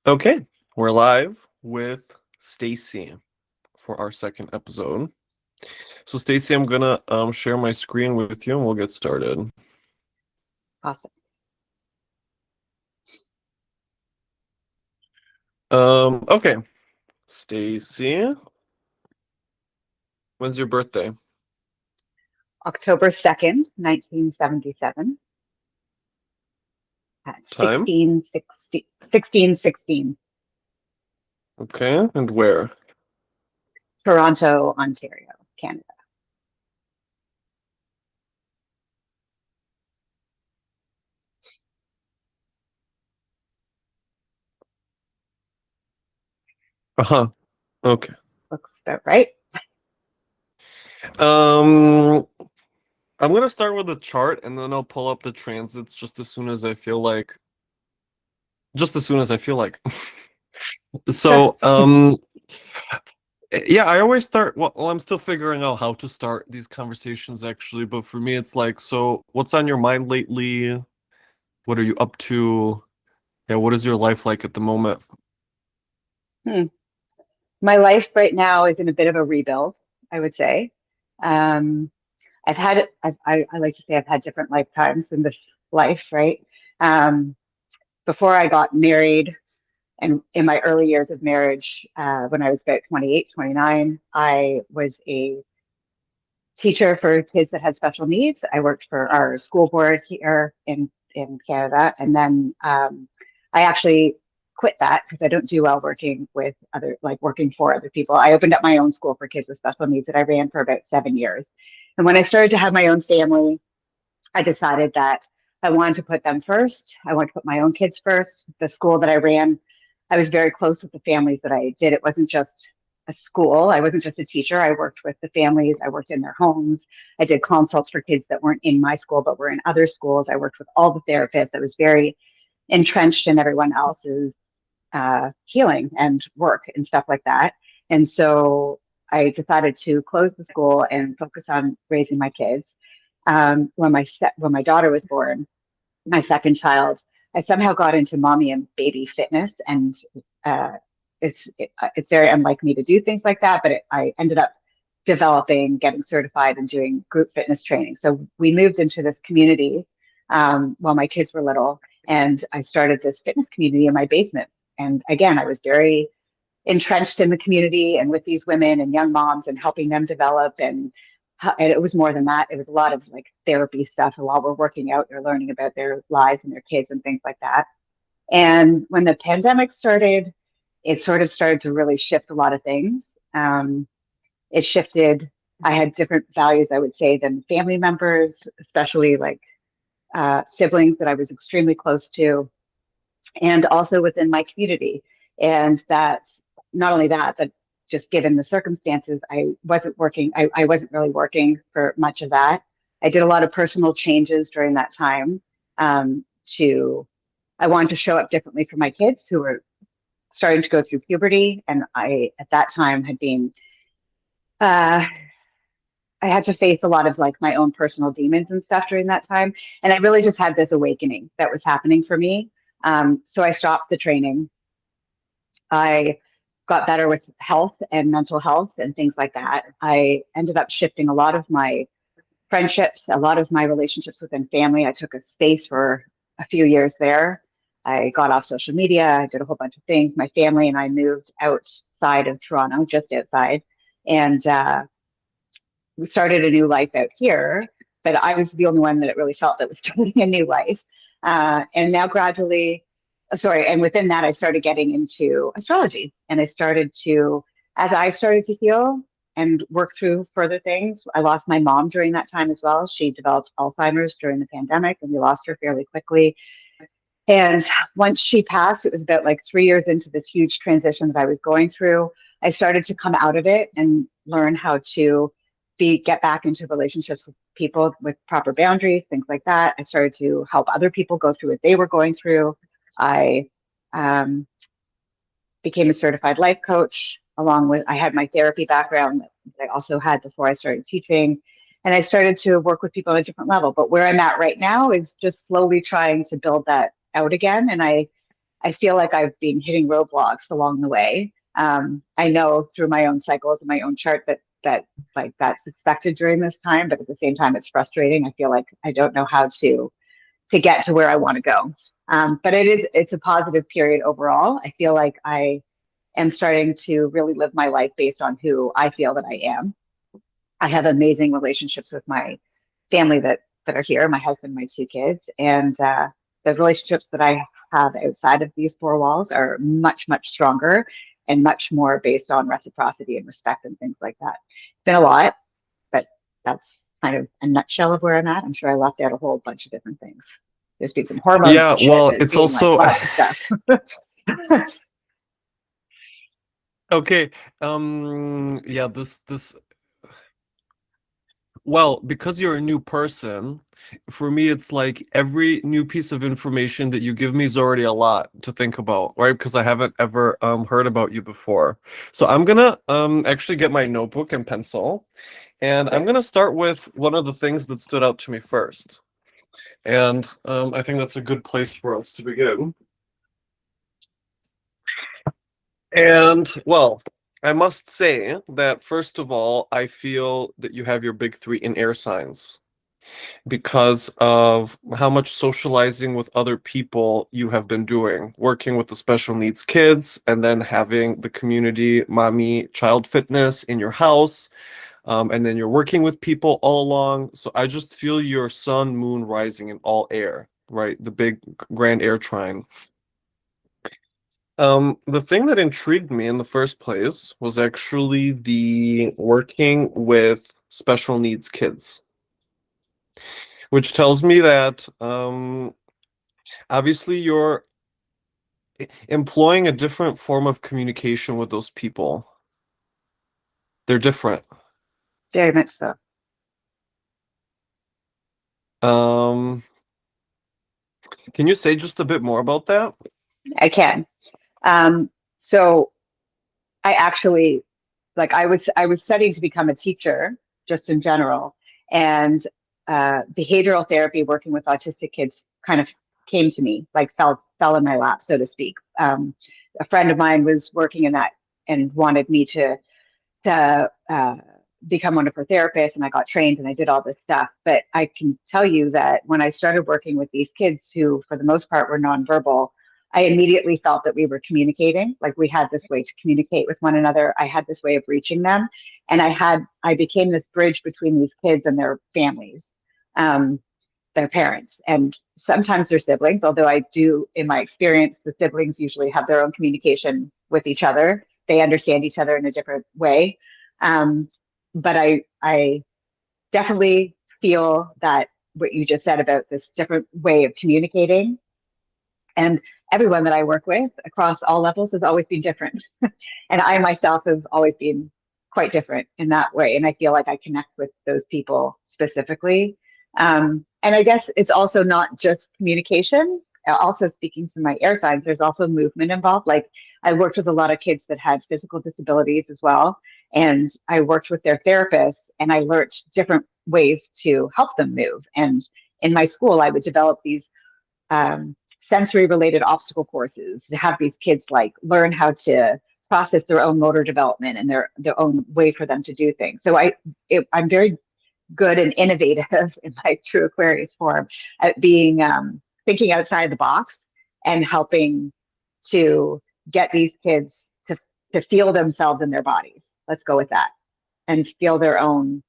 Okay, we're live with Stacey for our second episode. So Stacey, I'm gonna share my screen with you and we'll get started. Awesome. Okay. Stacey, when's your birthday? October 2nd, 1977 at Time? 1616, Okay, and where? Toronto, Ontario, Canada. Uh-huh. Okay. Looks about right. Um, I'm gonna start with a chart and then I'll pull up the transits just as soon as I feel like. Sure. So, yeah, I always start. Well, I'm still figuring out how to start these conversations actually, but for me, it's like, so what's on your mind lately? What are you up to? Yeah, what is your life like at the moment? Hmm. My life right now is in a bit of a rebuild, I would say. Um, I like to say I've had different lifetimes in this life, right? Um, Before I got married, and in my early years of marriage, when I was about 28, 29, I was a teacher for kids that had special needs. I worked for our school board here in Canada, and then I actually quit that because I don't do well working with other, like working for other people. I opened up my own school for kids with special needs that I ran for about 7 years. And when I started to have my own family, I decided that I wanted to put them first. I wanted to put my own kids first. The school that I ran, I was very close with the families that I did. It wasn't just a school. I wasn't just a teacher. I worked with the families. I worked in their homes. I did consults for kids that weren't in my school, but were in other schools. I worked with all the therapists. I was very entrenched in everyone else's healing and work and stuff like that. And so I decided to close the school and focus on raising my kids. When my daughter was born, my second child, I somehow got into mommy and baby fitness, and uh, it's very unlike me to do things like that. But I ended up developing, getting certified, and doing group fitness training. So we moved into this community while my kids were little, and I started this fitness community in my basement. And again, I was very entrenched in the community and with these women and young moms and helping them develop and it was more than that. It was a lot of like therapy stuff. And while we're working out, they're learning about their lives and their kids and things like that. And when the pandemic started, it sort of started to really shift a lot of things. It shifted. I had different values, I would say, than family members, especially like siblings that I was extremely close to, and also within my community. And that not only that, but just given the circumstances, I wasn't really working for much of that. I did a lot of personal changes during that time. To I wanted to show up differently for my kids who were starting to go through puberty, and I at that time had been uh, I had to face a lot of like my own personal demons and stuff during that time, and I really just had this awakening that was happening for me. So I stopped the training. I got better with health and mental health and things like that. I ended up shifting a lot of my friendships, a lot of my relationships within family. I took a space for a few years there. I got off social media. I did a whole bunch of things. My family and I moved outside of Toronto, just outside, and we started a new life out here. But I was the only one that it really felt that was starting a new life. And now gradually, sorry, and within that, I started getting into astrology, and as I started to heal and work through further things. I lost my mom during that time as well. She developed Alzheimer's during the pandemic, and we lost her fairly quickly. And once she passed, it was about like 3 years into this huge transition that I was going through. I started to come out of it and learn how to get back into relationships with people with proper boundaries, things like that. I started to help other people go through what they were going through. I um, became a certified life coach along with I had my therapy background that I also had before I started teaching. And I started to work with people on a different level. But where I'm at right now is just slowly trying to build that out again. And I feel like I've been hitting roadblocks along the way. I know through my own cycles and my own chart that like that's expected during this time, but at the same time, it's frustrating. I feel like I don't know how to get to where I want to go. But it's a positive period overall. I feel like I am starting to really live my life based on who I feel that I am. I have amazing relationships with my family that are here, my husband, my two kids, and the relationships that I have outside of these four walls are much stronger and much more based on reciprocity and respect and things like that. It's been a lot, but that's kind of a nutshell of where I'm at. I'm sure I left out a whole bunch of different things. There's been some hormones Yeah, and shit. well, There's it's been like also lots of stuff. okay. Yeah, this well, because you're a new person, for me, it's like every new piece of information that you give me is already a lot to think about, right? Because I haven't ever heard about you before. So I'm gonna actually get my notebook and pencil, and I'm gonna start with one of the things that stood out to me first. And I think that's a good place for us to begin. And well, I must say that first of all, I feel that you have your big three in air signs because of how much socializing with other people you have been doing, working with the special needs kids, and then having the community mommy child fitness in your house. And then you're working with people all along. So I just feel your sun, moon, rising in all air, right? The big grand air trine. The thing that intrigued me in the first place was actually the working with special needs kids, which tells me that obviously you're employing a different form of communication with those people. They're different. Very much so. Um, can you say just a bit more about that? I can. So I actually like I was studying to become a teacher just in general, and behavioral therapy working with autistic kids kind of came to me, like fell in my lap, so to speak. A friend of mine was working in that and wanted me to become one of her therapists, and I got trained and I did all this stuff. But I can tell you that when I started working with these kids who, for the most part, were nonverbal, I immediately felt that we were communicating, like we had this way to communicate with one another. I had this way of reaching them, and I became this bridge between these kids and their families, um, their parents, and sometimes their siblings. Although I do, in my experience, the siblings usually have their own communication with each other. They understand each other in a different way. Um, but I definitely feel that what you just said about this different way of communicating, and everyone that I work with across all levels has always been different. And I myself have always been quite different in that way. And I feel like I connect with those people specifically. And I guess it's also not just communication. Also speaking to my air signs, there's also movement involved. Like I worked with a lot of kids that had physical disabilities as well. And I worked with their therapists and I learned different ways to help them move. And in my school, I would develop these sensory related obstacle courses to have these kids like learn how to process their own motor development and their own way for them to do things. So I'm very good and innovative in my true Aquarius form at being thinking outside the box and helping to get these kids to feel themselves in their bodies. Let's go with that, and feel their own,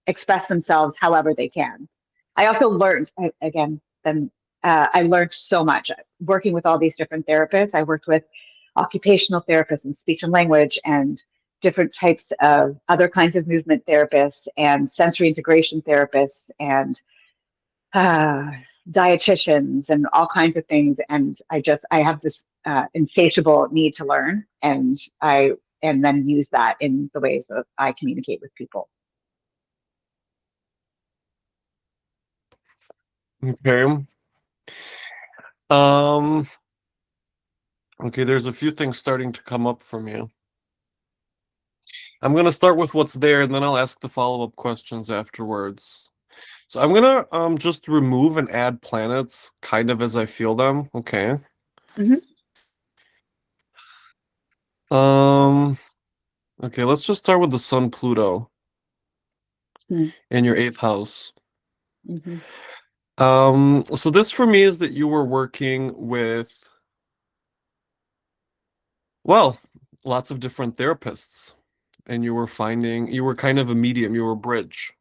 express themselves however they can. I also learned again then I learned so much working with all these different therapists. I worked with occupational therapists and speech and language and different types of other kinds of movement therapists and sensory integration therapists and uh, dietitians and all kinds of things. And I have this insatiable need to learn, and then use that in the ways that I communicate with people. Okay. Um, okay, there's a few things starting to come up for me. I'm gonna start with what's there, and then I'll ask the follow-up questions afterwards. So I'm gonna just remove and add planets kind of as I feel them, okay? Hmm. Um, okay, let's just start with the Sun Pluto in your eighth house. Mm-hmm. So this for me is that you were working with, well, lots of different therapists, and you were kind of a medium, you were a bridge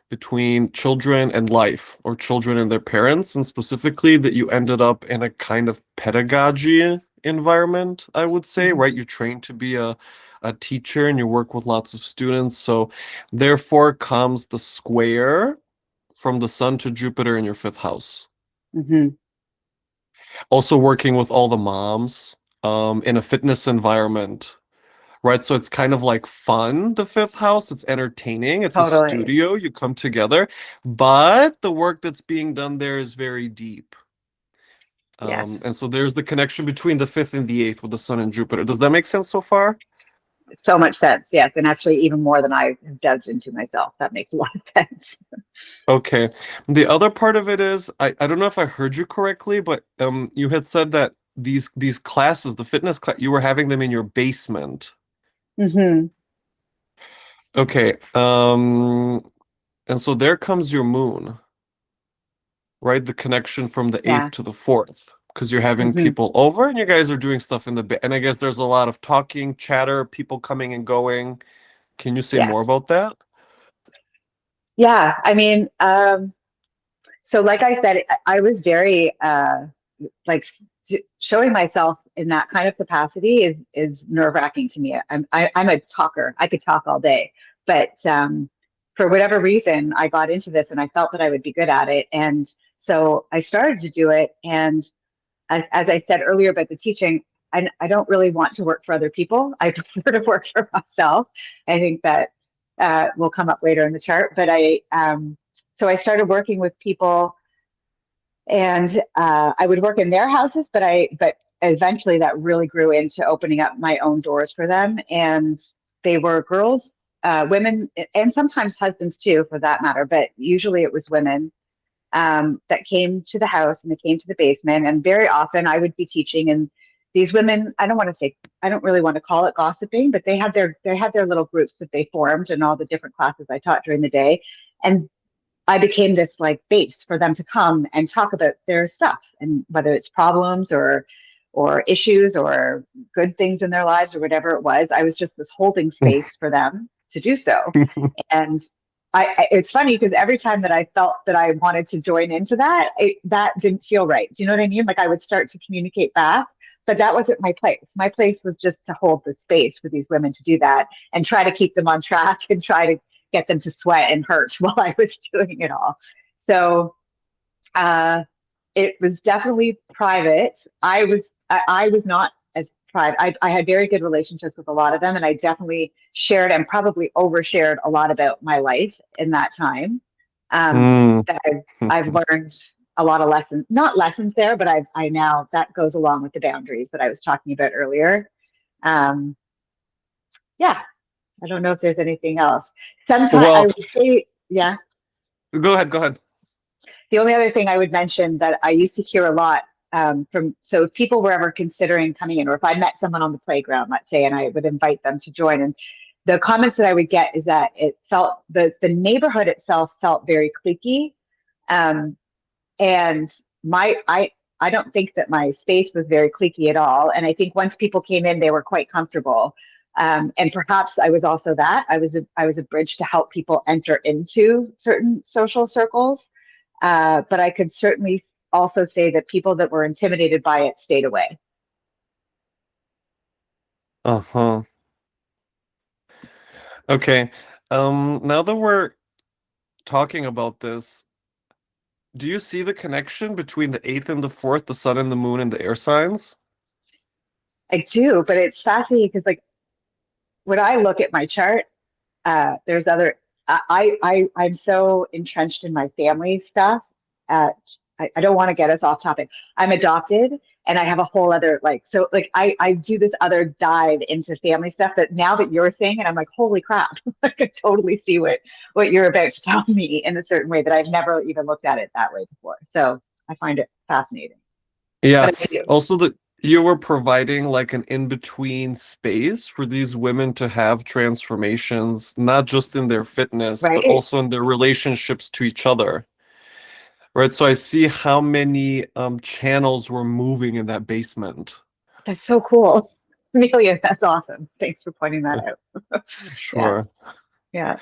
between children and life, or children and their parents, and specifically that you ended up in a kind of pedagogy environment, I would say, Hmm. right? You're trained to be a teacher and you work with lots of students. So therefore comes the square from the sun to Jupiter in your fifth house. Hmm. Also working with all the moms in a fitness environment. Right, so it's kind of like fun, the fifth house. It's entertaining. It's a Totally. studio. You come together, but the work that's being done there is very deep. Yes. And so there's the connection between the fifth and the eighth with the sun and Jupiter. Does that make sense so far? So much sense. Yes. And actually, even more than I have delved into myself. That makes a lot of sense. Okay. The other part of it is, I don't know if I heard you correctly, but you had said that these classes, the fitness class, you were having them in your basement. Hmm. Okay. And so there comes your moon. Right? The connection from the eighth Yeah. to the fourth, because you're having Hmm. people over and you guys are doing stuff in the and I guess there's a lot of talking, chatter, people coming and going. Can you say more Yes. about that? Yeah. I mean, so like I said, I was very like showing myself in that kind of capacity is nerve-wracking to me. I'm a talker. I could talk all day, but for whatever reason, I got into this and I felt that I would be good at it, and so I started to do it. And as I said earlier about the teaching, I don't really want to work for other people. I prefer to work for myself. I think that will come up later in the chart, but so I started working with people, and I would work in their houses, but eventually that really grew into opening up my own doors for them, and they were girls, women, and sometimes husbands too, for that matter. But usually it was women that came to the house, and they came to the basement, and very often I would be teaching, and these women, I don't really want to call it gossiping, but they had their little groups that they formed in all the different classes I taught during the day, and I became this like base for them to come and talk about their stuff, and whether it's problems or issues or good things in their lives or whatever it was. I was just this holding space for them to do so. And it's funny because every time that I felt that I wanted to join into that, that didn't feel right. Do you know what I mean? Like I would start to communicate back, but that wasn't my place. My place was just to hold the space for these women to do that and try to keep them on track and try to get them to sweat and hurt while I was doing it all. So uh, it was definitely private. I was not as private. I had very good relationships with a lot of them, and I definitely shared and probably overshared a lot about my life in that time. Mm. That I've learned a lot of lessons, not lessons there, but I now that goes along with the boundaries that I was talking about earlier. Um, yeah, I don't know if there's anything else. Sometimes I Well, would say, yeah. go ahead, go ahead. The only other thing I would mention that I used to hear a lot so if people were ever considering coming in, or if I met someone on the playground, let's say, and I would invite them to join, and the comments that I would get is that it felt the neighborhood itself felt very cliquey, um, and my I don't think that my space was very cliquey at all. And I think once people came in, they were quite comfortable. And perhaps I was also that I was a bridge to help people enter into certain social circles. But I could certainly also say that people that were intimidated by it stayed away. Uh-huh. Okay. Now that we're talking about this, do you see the connection between the eighth and the fourth, the sun and the moon and the air signs? I do, but it's fascinating because like when I look at my chart, there's other I'm so entrenched in my family stuff. uh, I don't want to get us off topic. I'm adopted, and I have a whole other I do this other dive into family stuff that now that you're saying it, I'm like, holy crap. I could totally see what you're about to tell me in a certain way that I've never even looked at it that way before, so I find it fascinating, Yeah. but I do. Also you were providing like an in-between space for these women to have transformations, not just in their fitness, but Right? also in their relationships to each other. Right. So I see how many channels were moving in that basement. That's so cool. Amelia, that's awesome. Thanks for pointing that out. Yeah, Sure. yeah,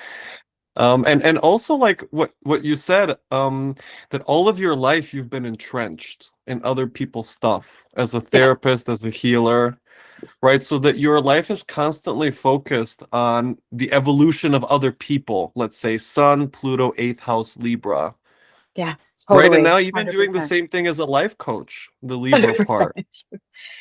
And also like what you said, that all of your life you've been entrenched in other people's stuff as a yeah, therapist, as a healer, right? So that your life is constantly focused on the evolution of other people, let's say Sun, Pluto, eighth house, Libra, yeah, right? And totally. now even doing the 100%. same thing as a life coach, the Libra part. 100%.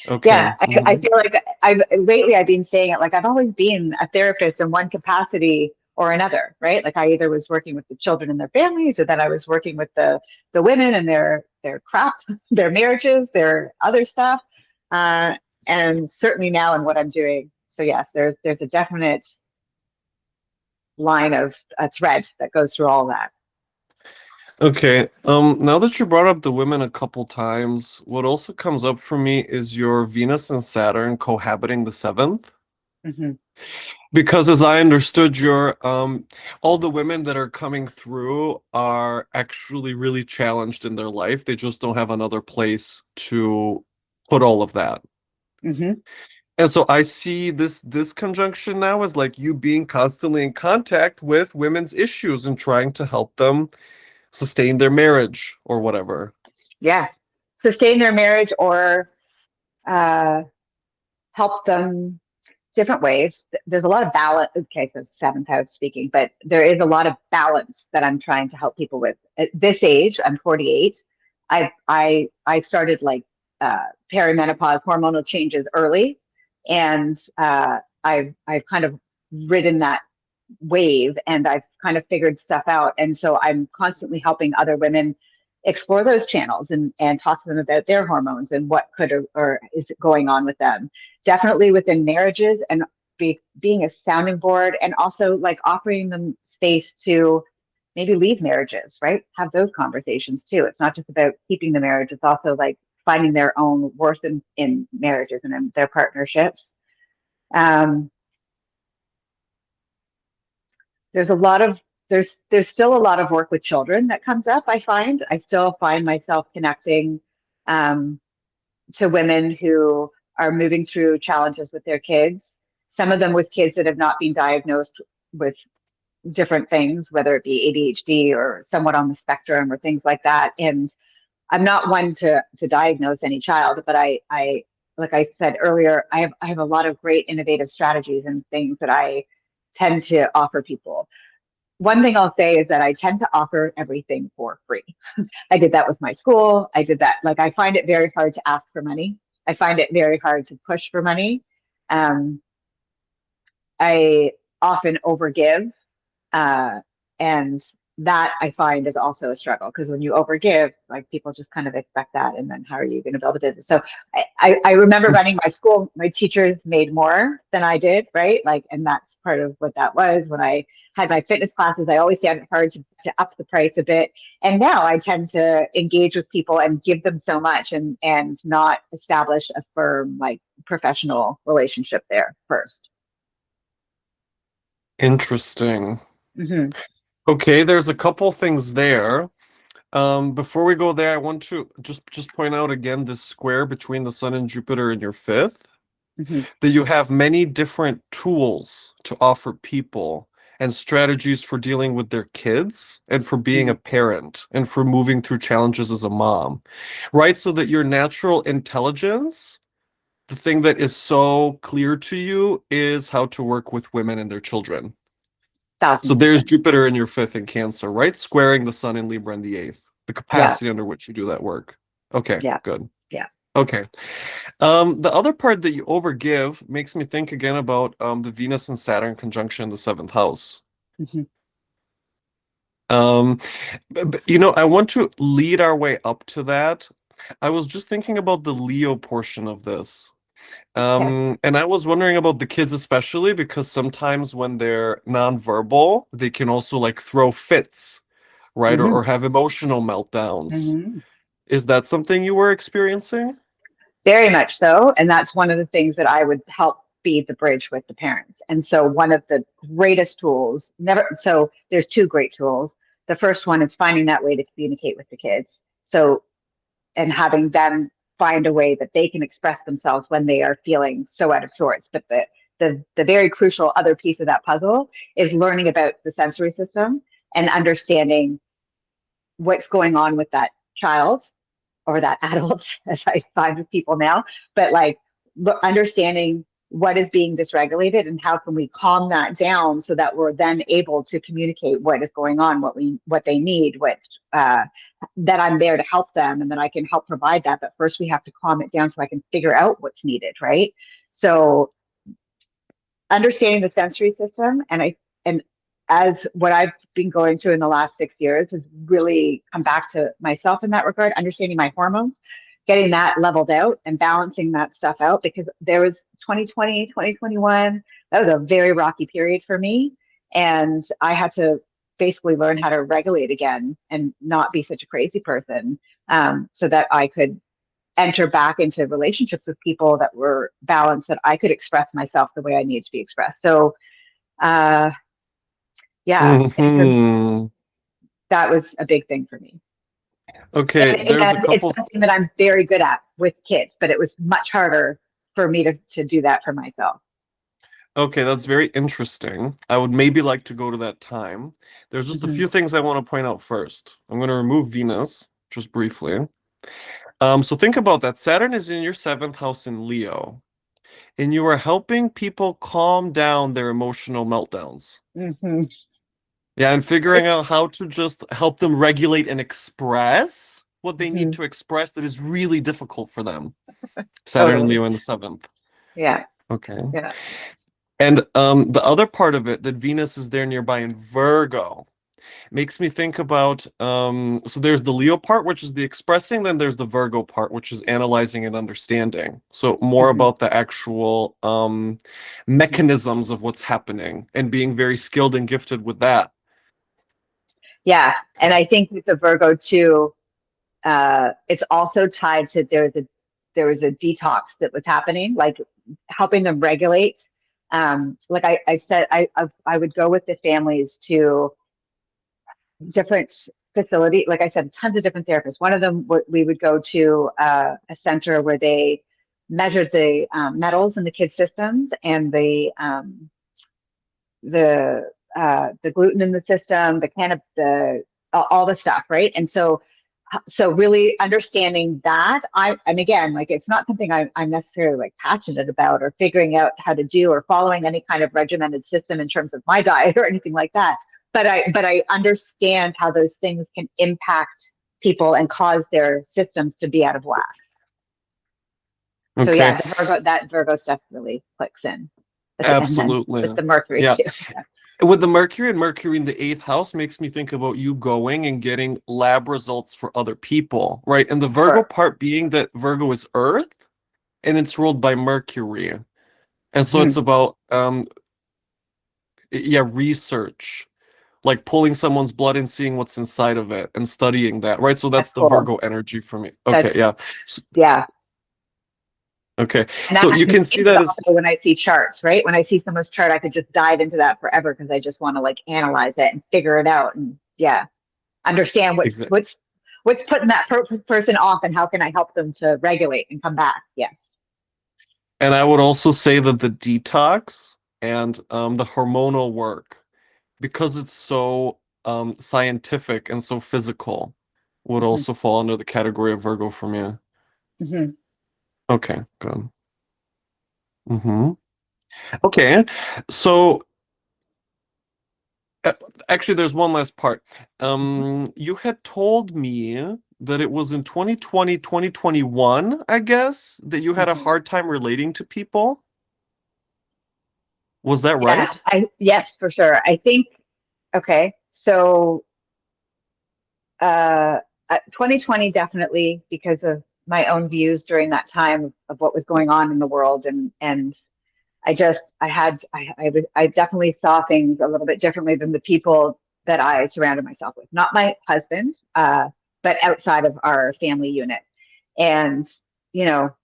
Okay. Yeah, I feel like I've been saying it like I've always been a therapist in one capacity or another, right? Like I either was working with the children and their families, or then I was working with the women and their crap, their marriages, their other stuff, uh, and certainly now in what I'm doing. So yes, there's a definite line of a thread that goes through all that. Okay. Now that you brought up the women a couple times, what also comes up for me is your Venus and Saturn cohabiting the seventh. Hmm. Because as I understood your all the women that are coming through are actually really challenged in their life. They just don't have another place to put all of that. Hmm. And so I see this conjunction now as like you being constantly in contact with women's issues and trying to help them sustain their marriage or whatever. Yeah, sustain their marriage or uh, help them different ways. There's a lot of balance. Okay, so seventh house speaking, but there is a lot of balance that I'm trying to help people with. At this age, I'm 48. I started like perimenopause, hormonal changes early, and I've kind of ridden that wave, and I've kind of figured stuff out. And so I'm constantly helping other women explore those channels and talk to them about their hormones and what could or is going on with them. Definitely within marriages, and being a sounding board, and also like offering them space to maybe leave marriages, right? Have those conversations too. It's not just about keeping the marriage, it's also like finding their own worth in marriages and in their partnerships. Um, there's a lot of there's still a lot of work with children that comes up. I still find myself connecting um, to women who are moving through challenges with their kids, some of them with kids that have not been diagnosed with different things, whether it be ADHD or somewhat on the spectrum or things like that. And I'm not one to diagnose any child, but I like I said earlier, I have a lot of great innovative strategies and things that I tend to offer people. One thing I'll say is that I tend to offer everything for free. I did that with my school. I did that. Like, I find it very hard to ask for money. I find it very hard to push for money. Um, I often overgive. Uh, and that I find is also a struggle, because when you overgive, like, people just kind of expect that. And then how are you going to build a business? So I remember running my school, my teachers made more than I did, right? Like, and that's part of what that was. When I had my fitness classes, I always found it hard to up the price a bit. And now I tend to engage with people and give them so much, and not establish a firm, like, professional relationship there first. Interesting. Hmm. Okay, there's a couple things there. Before we go there, I want to just point out again this square between the Sun and Jupiter in your fifth, Hmm. that you have many different tools to offer people and strategies for dealing with their kids and for being a Hmm. parent and for moving through challenges as a mom, right? So that your natural intelligence, the thing that is so clear to you, is how to work with women and their children. So Thousand there's percent. Jupiter in your fifth in Cancer, right? Squaring the Sun in Libra in the eighth. The Yeah. capacity under which you do that work. Okay, Yeah. good. Yeah. Okay. The other part that you overgive makes me think again about the Venus and Saturn conjunction in the seventh house. Hmm. Um, you know, I want to lead our way up to that. I was just thinking about the Leo portion of this. Okay. And I was wondering about the kids especially because sometimes when they're nonverbal, they can also like throw fits, right? Hmm. Or have emotional meltdowns. Hmm. Is that something you were experiencing? Very much so. And that's one of the things that I would help be the bridge with the parents. And so one of the greatest tools, so there's two great tools. The first one is finding that way to communicate with the kids. So, and having them find a way that they can express themselves when they are feeling so out of sorts. But the very crucial other piece of that puzzle is learning about the sensory system and understanding what's going on with that child or that adult, as I find with people now, but like understanding what is being dysregulated and how can we calm that down so that we're then able to communicate what is going on, what they need, that I'm there to help them and that I can help provide that. But first we have to calm it down so I can figure out what's needed, right? So understanding the sensory system and as what I've been going through in the last 6 years has really come back to myself in that regard, understanding my hormones, getting that leveled out and balancing that stuff out, because there was 2020, 2021, that was a very rocky period for me. And I had to basically learn how to regulate again and not be such a crazy person, so that I could enter back into relationships with people that were balanced, that I could express myself the way I needed to be expressed. So, yeah, Hmm. that was a big thing for me. Okay, there's a And it's couple. something that I'm very good at with kids, but it was much harder for me to do that for myself. Okay, that's very interesting. I would maybe like to go to that time. There's just a Hmm. few things I want to point out first. I'm going to remove Venus just briefly. So think about that. Saturn is in your seventh house in Leo, and you are helping people calm down their emotional meltdowns. Hmm. Yeah, and figuring out how to just help them regulate and express what they need Hmm. to express that is really difficult for them. Saturn and Totally. Leo in the seventh. Yeah. Okay. Yeah. And the other part of it, that Venus is there nearby in Virgo, makes me think about so there's the Leo part, which is the expressing, then there's the Virgo part, which is analyzing and understanding. So more Hmm. about the actual mechanisms of what's happening and being very skilled and gifted with that. Yeah. And I think with the Virgo too, it's also tied to there was a detox that was happening, like helping them regulate. Like I said, I would go with the families to different facility. Like I said, tons of different therapists. One of them, we would go to a center where they measured the metals in the kids' systems and the gluten in the system, the all the stuff, right? And so really understanding that, and again, like it's not something I'm necessarily like passionate about or figuring out how to do or following any kind of regimented system in terms of my diet or anything like that. But I understand how those things can impact people and cause their systems to be out of whack. So Okay, yeah, that Virgo stuff really clicks in, and then with absolutely. the Mercury Yeah. too. With the Mercury and Mercury in the eighth house makes me think about you going and getting lab results for other people, right? And the Virgo Sure. part being that Virgo is Earth and it's ruled by Mercury. And so it's Mhm. about yeah, research, like pulling someone's blood and seeing what's inside of it and studying that, right? So that's That's the cool. Virgo energy for me. Okay, That's yeah. yeah. Okay. And that So you happens can to see me, but that as also when I see charts, right? When I see someone's chart, I could just dive into that forever because I just want to like analyze it and figure it out and yeah, understand exactly. what's putting that person off and how can I help them to regulate and come back. Yes. And I would also say that the detox and the hormonal work, because it's so scientific and so physical, would Hmm. also fall under the category of Virgo for me. Hmm. Okay, good. Hmm. Okay, so uh, actually, there's one last part. You had told me that it was in 2020, 2021, I guess, that you had a Hmm. hard time relating to people. Was that Yeah, right? yes, for sure. I think okay. So 2020 definitely because of my own views during that time of what was going on in the world and I definitely saw things a little bit differently than the people that I surrounded myself with. Not my husband, but outside of our family unit. And, you know,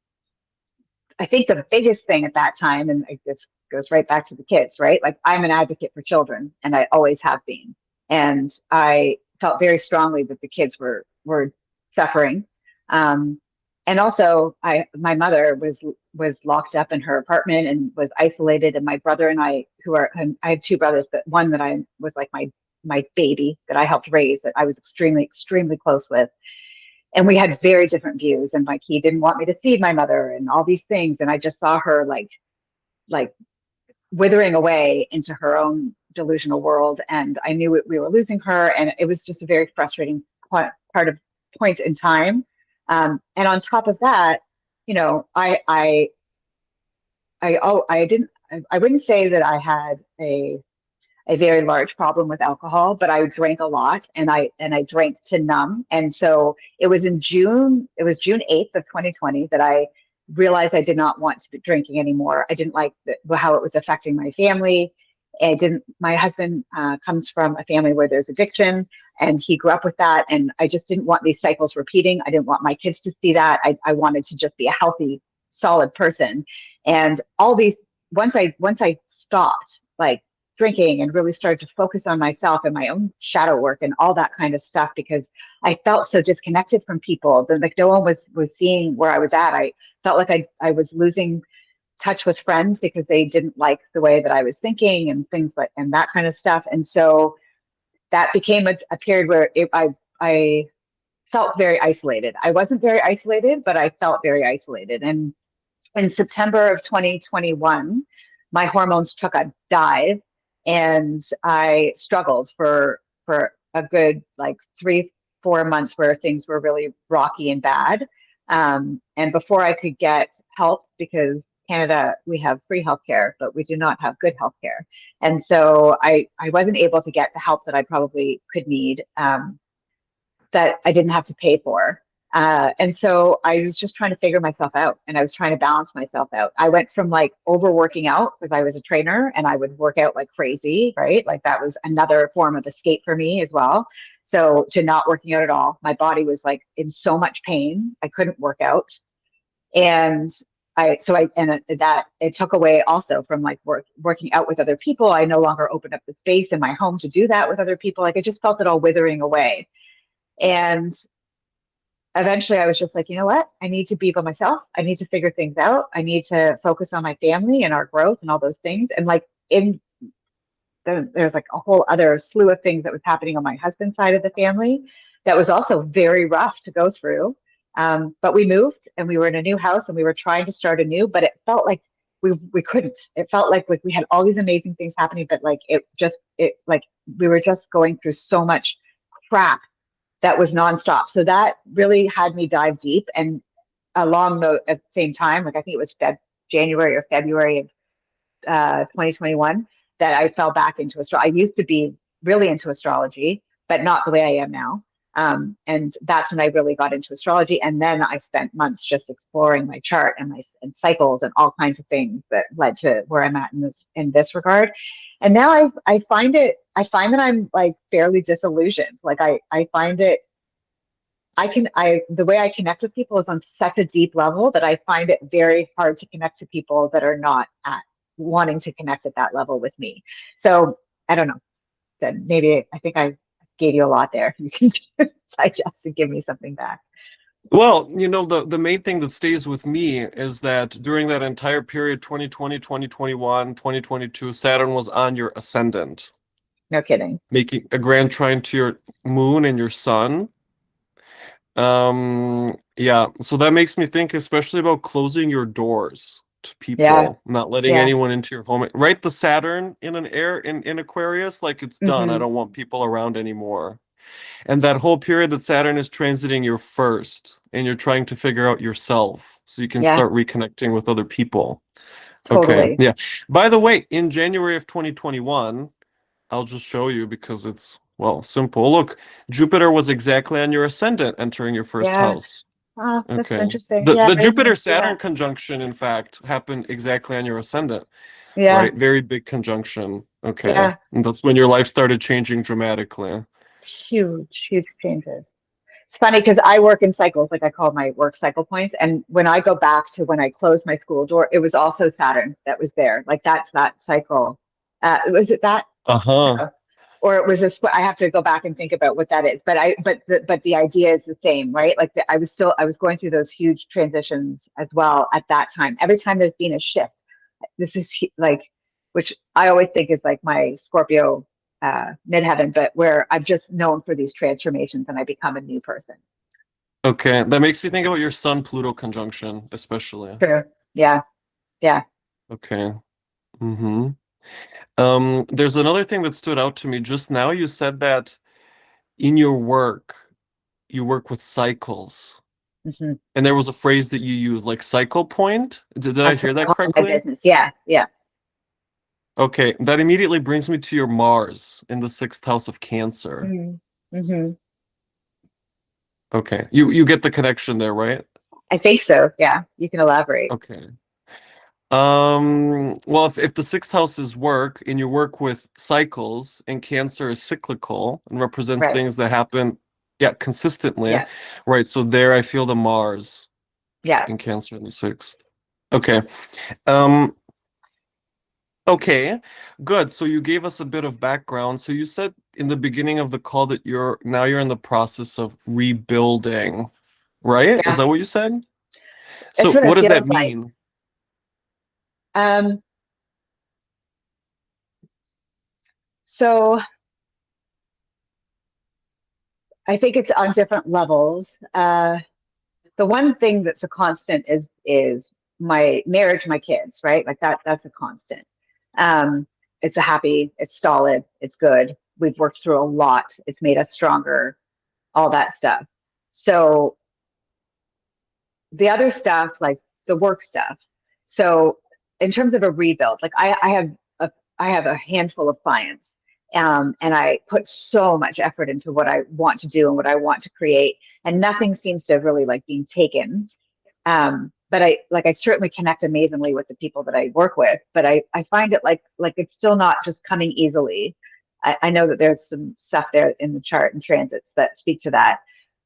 I think the biggest thing at that time, and this goes right back to the kids, right? Like I'm an advocate for children, and I always have been. And I felt very strongly that the kids were suffering. Um, and also, my mother was locked up in her apartment and was isolated. And my brother and I, and I have two brothers, but one that I was like my baby that I helped raise, that I was extremely close with, and we had very different views, and like he didn't want me to see my mother and all these things, and I just saw her like withering away into her own delusional world, and I knew we were losing her, and it was just a very frustrating point in time. And on top of that, you know, I wouldn't say that I had a very large problem with alcohol, but I drank a lot, and I drank to numb. And so it was June 8th of 2020 that I realized I did not want to be drinking anymore. I didn't like how it was affecting my family. My husband comes from a family where there's addiction, and he grew up with that. And I just didn't want these cycles repeating. I didn't want my kids to see that. I wanted to just be a healthy, solid person. And all these, once I stopped, like, drinking and really started to focus on myself and my own shadow work and all that kind of stuff, because I felt so disconnected from people. Like no one was seeing where I was at. I felt like I was losing touch with friends because they didn't like the way that I was thinking and things like, and that kind of stuff. And so that became a period where I felt very isolated. I wasn't very isolated, but I felt very isolated. And in September of 2021, my hormones took a dive, and I struggled for a good like 3-4 months where things were really rocky and bad. And before I could get help, because Canada, we have free healthcare, but we do not have good healthcare. And so I wasn't able to get the help that I probably could need, that I didn't have to pay for. And so I was just trying to figure myself out, and I was trying to balance myself out. I went from like overworking out, because I was a trainer and I would work out like crazy, right? Like that was another form of escape for me as well. So to not working out at all, my body was like in so much pain. I couldn't work out. And that it took away also from like working out with other people. I no longer opened up the space in my home to do that with other people. Like I just felt it all withering away. And eventually I was just like, you know what? I need to be by myself. I need to figure things out. I need to focus on my family and our growth and all those things. And like there's like a whole other slew of things that was happening on my husband's side of the family that was also very rough to go through. But we moved, and we were in a new house, and we were trying to start anew, but it felt like we couldn't. It felt like we had all these amazing things happening, but like it like we were just going through so much crap that was nonstop. So that really had me dive deep. And at the same time, like I think it was January or February of 2021, that I fell back into astrology. I used to be really into astrology, but not the way I am now. And that's when I really got into astrology. And then I spent months just exploring my chart and and cycles and all kinds of things that led to where I'm at in this regard. And now I find that I'm like fairly disillusioned. Like I find it, the way I connect with people is on such a deep level that I find it very hard to connect to people that are not wanting to connect at that level with me. So I don't know. Then maybe I think I gave you a lot there. You can digest and give me something back. Well, you know, the main thing that stays with me is that during that entire period, 2020, 2021, 2022, Saturn was on your ascendant, No kidding. making a grand trine to your moon and your sun. Yeah, so that makes me think especially about closing your doors to Yeah. people, not letting Yeah. anyone into your home. Right? The Saturn in Aquarius, like it's done. I Hmm. don't want people around anymore. And that whole period that Saturn is transiting your first, and you're trying to figure out yourself so you can Yeah. start reconnecting with other people. Okay, Totally. yeah. By the way, in January of 2021, I'll just show you because it's, well, simple. Look, Jupiter was exactly on your ascendant entering your first Yeah. house. Oh, that's Okay. interesting. The Yeah, the I didn't even Jupiter see Saturn that. conjunction, in fact, happened exactly on your ascendant, Yeah. right? Very big conjunction. Okay. Yeah. And that's when your life started changing dramatically. Huge changes. It's funny because I work in cycles, like I call my work cycle points. And when I go back to when I closed my school door, it was also Saturn that was there. Like that's that cycle. Was it that? Uh-huh. No. Or it was this, I have to go back and think about what that is. But the idea is the same, right? Like I was going through those huge transitions as well at that time. Every time there's been a shift, this is like, which I always think is like my Scorpio midheaven, but where I'm just known for these transformations and I become a new person. Okay. That makes me think about your Sun Pluto conjunction, especially. True. Yeah. Yeah. Okay. Mm-hmm. There's another thing that stood out to me just now. You said that in your work, you work with cycles. Hmm. And there was a phrase that you used, like cycle point. Did I That's what hear I that call my correctly? business. Yeah. Yeah. Okay, that immediately brings me to your Mars in the sixth house of Cancer. Mm-hmm. Okay, you get the connection there, right? I think so. Yeah. You can elaborate. Okay. Well, if the sixth house is work and you work with cycles and Cancer is cyclical and represents Right. things that happen, yeah, consistently, Yeah. right? So there I feel the Mars Yeah. in Cancer in the sixth. Okay. Um, okay, good. So you gave us a bit of background. So you said in the beginning of the call that you're in the process of rebuilding, right? Is Yeah. that what you said? That's So what what it does that feels like. mean? Um, so I think it's on different levels. The one thing that's a constant is my marriage, my kids, right? Like that's a constant. Um, it's a happy, it's solid, it's good. We've worked through a lot. It's made us stronger, all that stuff. So the other stuff, like the work stuff. So in terms of a rebuild, like I have a handful of clients, and I put so much effort into what I want to do and what I want to create, and nothing seems to have really like been taken. But I certainly connect amazingly with the people that I work with, but I find it like it's still not just coming easily. I know that there's some stuff there in the chart and transits that speak to that,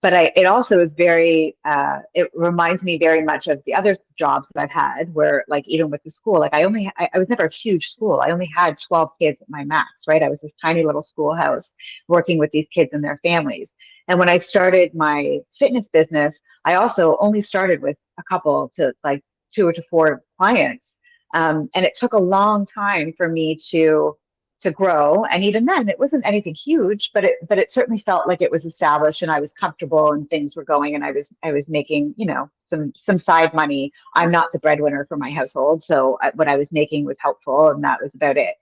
but it also is very it reminds me very much of the other jobs that I've had where like even with the school, like I was never a huge school. I only had 12 kids at my max, right? I was this tiny little schoolhouse working with these kids and their families. And when I started my fitness business, I also only started with a couple to like 2 to 4 clients. And it took a long time for me to grow. And even then, it wasn't anything huge, but it certainly felt like it was established and I was comfortable and things were going and I was making, you know, some side money. I'm not the breadwinner for my household, so what I was making was helpful, and that was about it.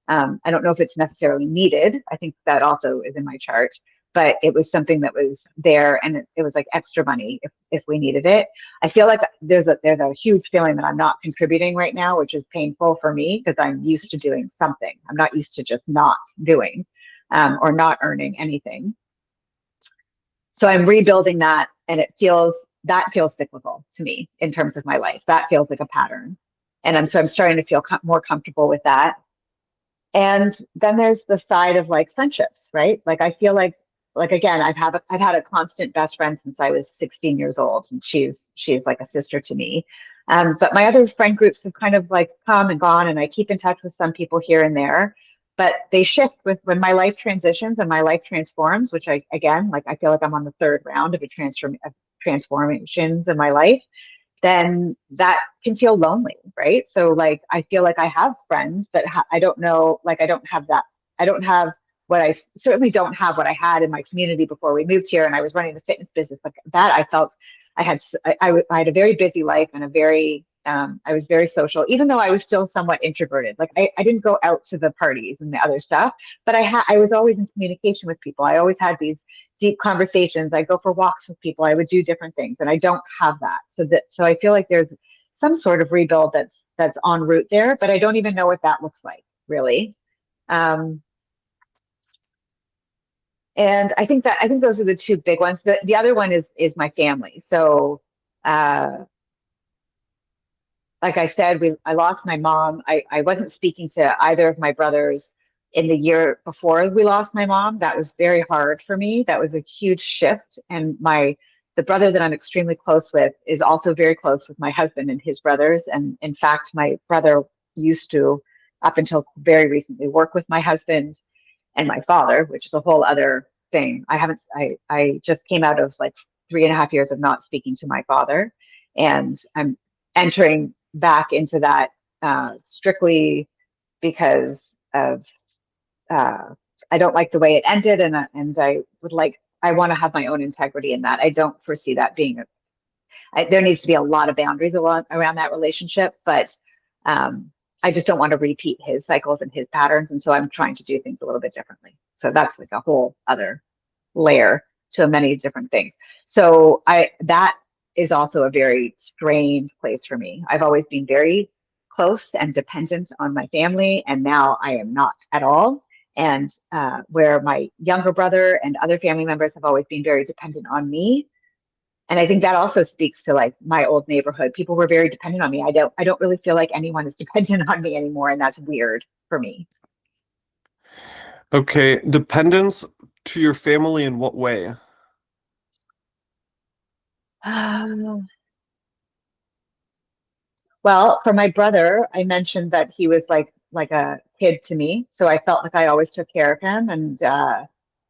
I don't know if it's necessarily needed. I think that also is in my chart, but it was something that was there, and it was like extra money if we needed it. I feel like there's a huge feeling that I'm not contributing right now, which is painful for me because I'm used to doing something. I'm not used to just not doing, or not earning anything. So I'm rebuilding that, and that feels cyclical to me in terms of my life. That feels like a pattern, and I'm starting to feel more comfortable with that. And then there's the side of like friendships, right? Like I feel like again, I've had a constant best friend since I was 16 years old, and she's like a sister to me. But my other friend groups have kind of like come and gone, and I keep in touch with some people here and there. But they shift with when my life transitions and my life transforms, which I again like I feel like I'm on the third round of transformations in my life, then that can feel lonely, right? So like I feel like I have friends, but I don't know, like I don't have that. I don't have what I certainly don't have what I had in my community before we moved here, and I was running the fitness business like that. I felt I had a very busy life and a very I was very social, even though I was still somewhat introverted. Like I didn't go out to the parties and the other stuff, but I was always in communication with people. I always had these deep conversations. I go for walks with people. I would do different things, and I don't have that. So I feel like there's some sort of rebuild that's en route there, but I don't even know what that looks like really. Um, and I think those are the two big ones. The other one is my family. So uh, like I said, I lost my mom. I wasn't speaking to either of my brothers in the year before we lost my mom, that was very hard for me. That was a huge shift. And the brother that I'm extremely close with is also very close with my husband and his brothers. And in fact, my brother used to, up until very recently, work with my husband and my father, which is a whole other thing. I just came out of like 3.5 years of not speaking to my father. And I'm entering back into that strictly because of I don't like the way it ended, and I want to have my own integrity in that. I don't foresee that being there needs to be a lot of boundaries around that relationship, but I just don't want to repeat his cycles and his patterns, and so I'm trying to do things a little bit differently. So that's like a whole other layer to many different things. So that is also a very strange place for me. I've always been very close and dependent on my family, and now I am not at all. And where my younger brother and other family members have always been very dependent on me. And I think that also speaks to like my old neighborhood. People were very dependent on me. I don't really feel like anyone is dependent on me anymore, and that's weird for me. Okay, dependence to your family in what way? Well, for my brother, I mentioned that he was like a kid to me, so I felt like I always took care of him and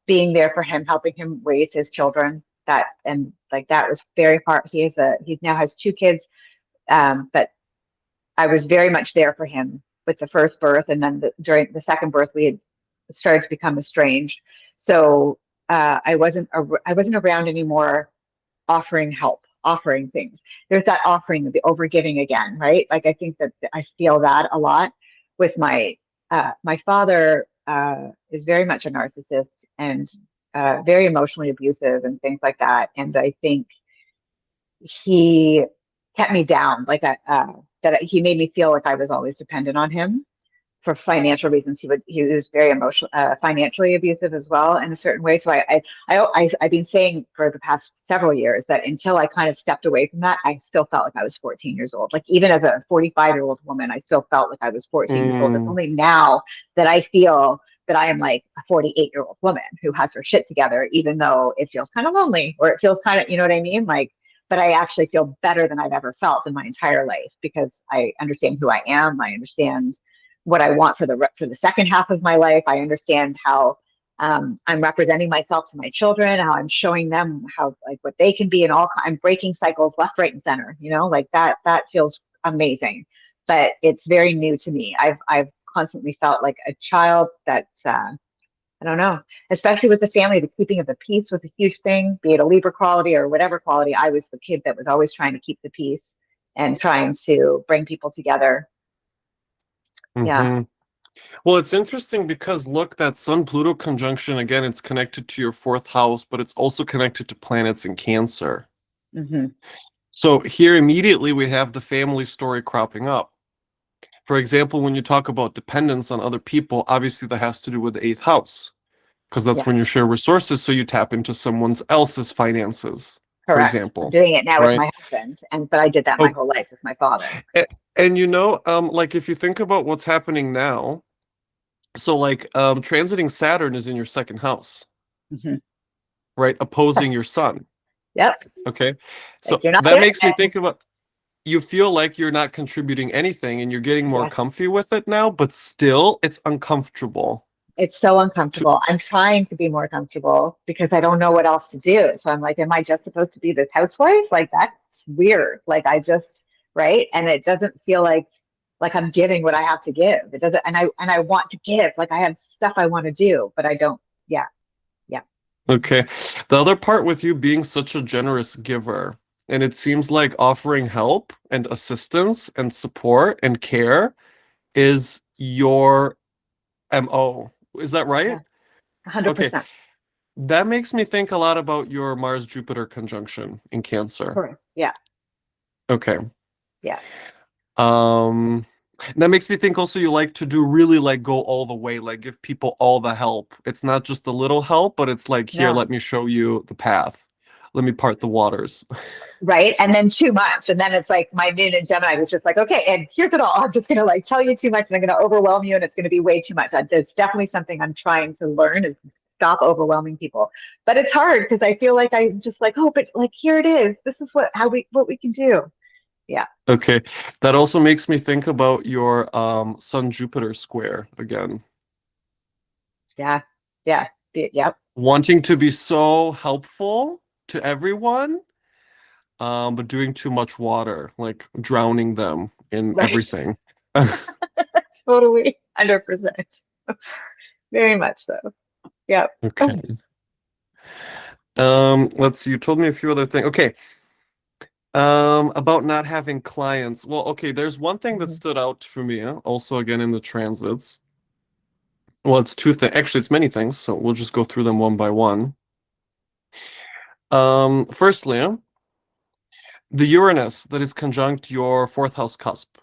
being there for him, helping him raise his children. That was very hard. He now has 2 kids, but I was very much there for him with the first birth, and then during the second birth, we had started to become estranged. So I wasn't around anymore offering help, offering things. There's that offering, the overgiving again, right? Like I think that I feel that a lot with my father is very much a narcissist and very emotionally abusive and things like that. And I think he kept me down, he made me feel like I was always dependent on him for financial reasons. He was very emotional, financially abusive as well in a certain way. So I've been saying for the past several years that until I kind of stepped away from that, I still felt like I was 14 years old. Like even as a 45-year-old woman, I still felt like I was 14 years old. It's only now that I feel that I am like a 48-year-old woman who has her shit together, even though it feels kind of lonely or it feels kind of, you know what I mean? Like, but I actually feel better than I've ever felt in my entire life because I understand who I am. I understand what I want for the second half of my life. I understand how I'm representing myself to my children, how I'm showing them how like what they can be, and I'm breaking cycles left, right, and center. You know, like that feels amazing, but it's very new to me. I've constantly felt like a child that I don't know, especially with the family, the keeping of the peace was a huge thing, be it a Libra quality or whatever quality. I was the kid that was always trying to keep the peace and trying to bring people together. Yeah. Mm-hmm. Well, it's interesting because look, that Sun Pluto conjunction again, it's connected to your fourth house, but it's also connected to planets in Cancer. Mm-hmm. So here immediately we have the family story cropping up. For example, when you talk about dependence on other people, obviously that has to do with the eighth house, because that's Yeah. when you share resources, so you tap into someone else's finances, for Correct. I'm example, doing it now with right? my husband, but I did that my Oh, whole life with my father. and like if you think about what's happening now, so like transiting Saturn is in your second house, Mm-hmm. right? Opposing your sun. Yep. Okay. If So you're not that doing makes me it, think about you feel like you're not contributing anything and you're getting more yes, comfy with it now, but still it's uncomfortable. it's so To, uncomfortable. I'm trying to be more comfortable because I don't know what else to do. So I'm like, am I just supposed to be this housewife? Like that's weird. Like right? And it doesn't feel like I'm giving what I have to give. It doesn't, and I want to give. Like I have stuff I want to do, but I don't. Yeah, yeah, okay. The other part with you being such a generous giver, and it seems like offering help and assistance and support and care is your MO. Is that right? yeah, 100%. Okay. That makes me think a lot about your Mars Jupiter conjunction in Cancer. Correct. Yeah, Okay. yeah. Um, that makes me think also you like to do really like go all the way, like give people all the help. It's not just a little help, but it's like, here, No, let me show you the path. let me part the waters. right? And then too much. And then it's like my moon in Gemini was just like, okay, and here's it all. I'm just going to like tell you too much and I'm going to overwhelm you and it's going to be way too much. It's definitely something I'm trying to learn is stop overwhelming people. But it's hard because I feel like I'm just like, oh, but like here it is. This is what we can do. Yeah. Okay, that also makes me think about your Sun Jupiter square again. Yeah. Yeah. Yep. Wanting to be so helpful to everyone, but doing too much water, like drowning them in Right. everything. Totally. 100%. Very much so. Yep. Okay. Oh. Let's see, you told me a few other things. Okay. About not having clients. Well, okay, there's one thing that Mhm. stood out for me, also again in the transits. Well, it's two things. Actually, it's many things, so we'll just go through them one by one. Firstly, the Uranus that is conjunct your fourth house cusp.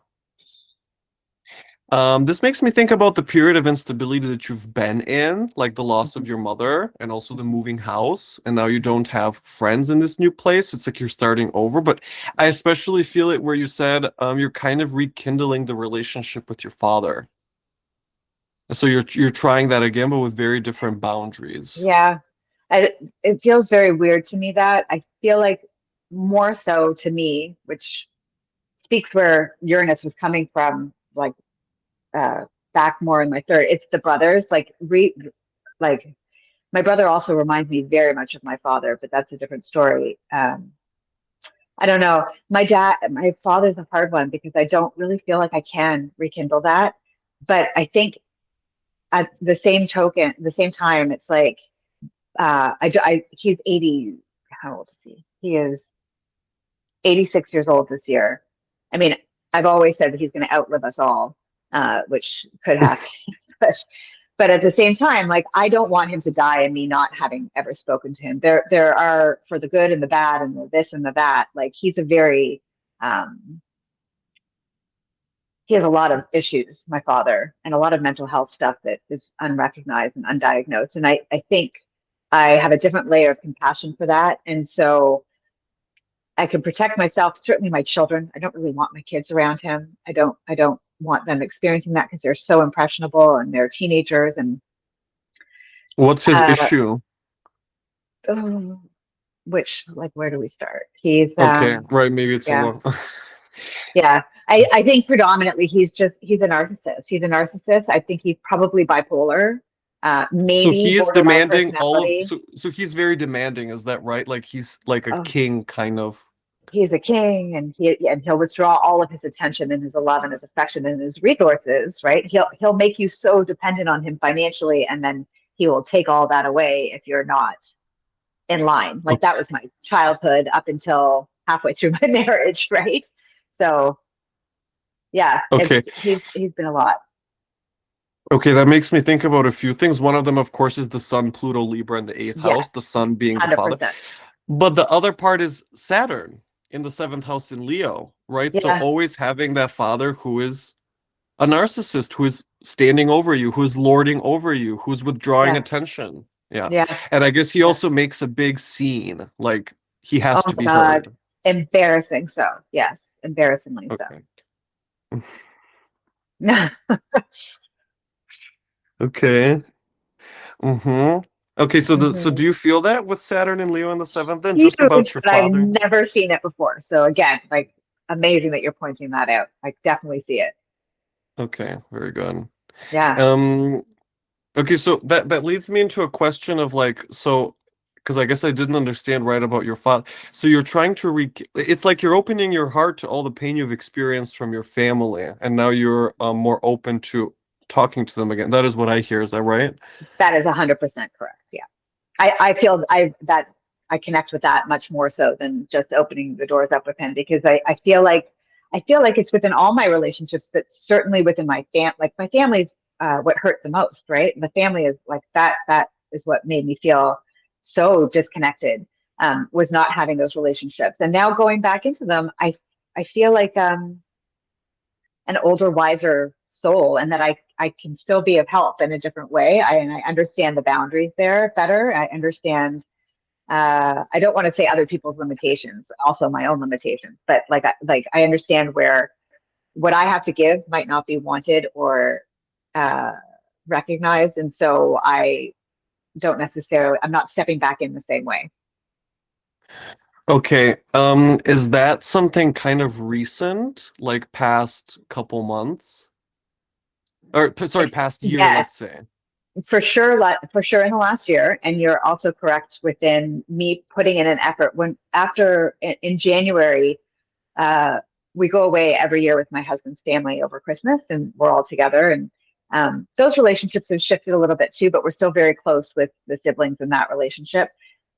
This makes me think about the period of instability that you've been in, like the loss of your mother and also the moving house, and now you don't have friends in this new place. It's like you're starting over, but I especially feel it where you said you're kind of rekindling the relationship with your father. So you're trying that again, but with very different boundaries. Yeah. I, it feels very weird to me that I feel like more so to me, which speaks where Uranus was coming from, like uh, back more in my third. It's the brothers, like my brother also reminds me very much of my father, but that's a different story. I don't know. My father's a hard one because I don't really feel like I can rekindle that. But I think at the same token, the same time, it's like he's 80. How old is he? He is 86 years old this year. I mean, I've always said that he's going to outlive us all, which could happen. but but at the same time, like I don't want him to die and me not having ever spoken to him. There are for the good and the bad and the this and the that. Like he's a very he has a lot of issues, my father, and a lot of mental health stuff that is unrecognized and undiagnosed. And I think I have a different layer of compassion for that. And so I can protect myself, certainly my children. I don't really want my kids around him. I don't want them experiencing that because they're so impressionable and they're teenagers and What's his uh issue? oh, which like where do we start? He's Okay, right, maybe it's a yeah, long. yeah. I think predominantly he's a narcissist. He's a narcissist. I think he's probably bipolar, So maybe he is borderline demanding all of personality. so he's very demanding, is that right? Like he's like a Oh, king kind of. he's a king and he'll withdraw all of his attention and his love and his affection and his resources, right? He'll make you so dependent on him financially and then he will take all that away if you're not in line. Like that was my childhood up until halfway through my marriage, right? So yeah, Okay. he's been a lot. Okay, that makes me think about a few things. One of them, of course, is the Sun, Pluto, Libra in the eighth house, Yes, the Sun being the father. 100%. But the other part is Saturn in the seventh house in Leo, right? So Yeah, always having that father who is a narcissist, who is standing over you, who is lording over you, who's withdrawing yeah, attention. Yeah. yeah, And I guess he yeah. also makes a big scene, like he has Oh to be God, heard. embarrassing. So yes, embarrassingly so. Okay. Okay. Mm-hmm. Okay, so do Mhm. you feel that with Saturn and Leo in the seventh then? Just about Huge, your but I've father? never seen it before. So again, like amazing that you're pointing that out. I definitely see it. Okay, very good. Yeah. Um, okay, so that leads me into a question of like, so because I guess I didn't understand right about your father. So you're trying to it's like you're opening your heart to all the pain you've experienced from your family, and now you're more open to talking to them again. That is what I hear. Is that right? That is 100% correct. Yeah. I feel I connect with that much more so than just opening the doors up with him because I feel like it's within all my relationships, but certainly within like my family's what hurt the most, right? The family is like that is what made me feel so disconnected, was not having those relationships. And now going back into them, I feel like an older, wiser soul, and that I can still be of help in a different way. And I understand the boundaries there better. I understand I don't want to say other people's limitations, also my own limitations, but like I understand where what I have to give might not be wanted or uh, recognized, and so I don't necessarily. I'm not stepping back in the same way. Okay. Is that something kind of recent, like past couple months? Or sorry, It's past year, yes, let's say. for sure, for sure in the last year, and you're also correct within me putting in an effort. When after in January, uh, we go away every year with my husband's family over Christmas, and we're all together. And those relationships have shifted a little bit too, but we're still very close with the siblings in that relationship.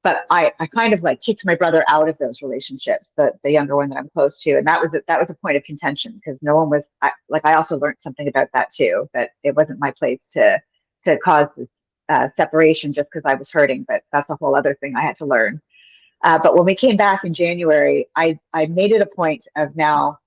But I kind of like kicked my brother out of those relationships, the younger one that I'm close to, and that was a point of contention because no one was like. I also learned something about that too, that it wasn't my place to cause this separation just because I was hurting. But that's a whole other thing I had to learn. But when we came back in January, I made it a point of now